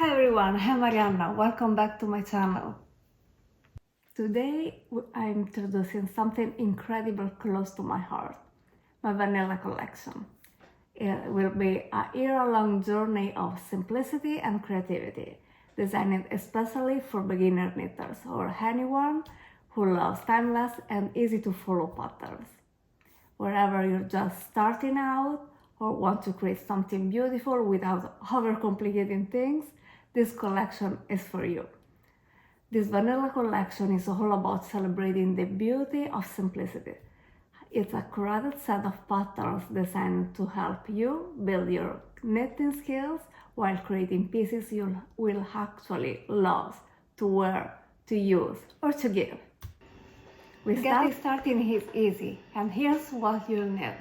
Hi everyone, I'm Marianna. Welcome back to my channel. Today I'm introducing something incredible close to my heart, my vanilla collection. It will be a year-long journey of simplicity and creativity, designed especially for beginner knitters or anyone who loves timeless and easy to follow patterns. Wherever you're just starting out or want to create something beautiful without overcomplicating things, this collection is for you. This vanilla collection is all about celebrating the beauty of simplicity. It's a curated set of patterns designed to help you build your knitting skills while creating pieces you will actually love to wear, to use, or to give. Getting started is easy, and here's what you'll need.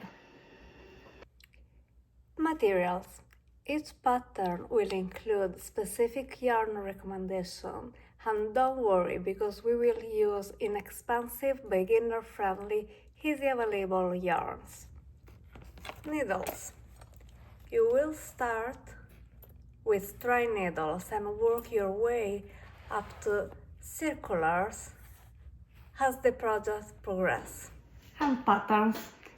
Materials. Each pattern will include specific yarn recommendation, and don't worry because we will use inexpensive, beginner-friendly, easy available yarns. Needles. You will start with dry needles and work your way up to circulars as the project progresses. And patterns.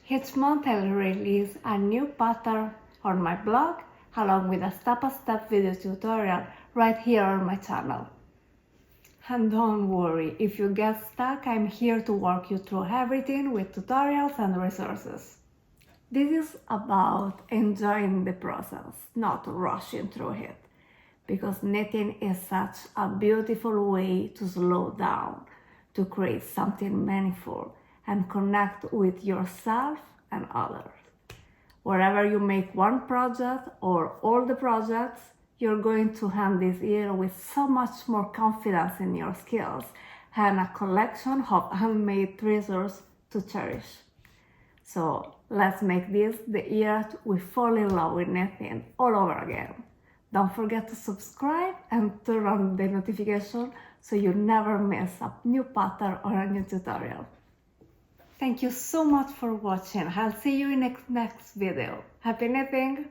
Each month I'll release a new pattern on my blog along with a step-by-step video tutorial right here on my channel. And don't worry, if you get stuck, I'm here to walk you through everything with tutorials and resources. This is about enjoying the process, not rushing through it, because knitting is such a beautiful way to slow down, to create something meaningful and connect with yourself and others. Wherever you make one project or all the projects, you're going to end this year with so much more confidence in your skills and a collection of handmade treasures to cherish. So let's make this the year we fall in love with knitting all over again. Don't forget to subscribe and turn on the notification so you never miss a new pattern or a new tutorial. Thank you so much for watching. I'll see you in next video. Happy knitting!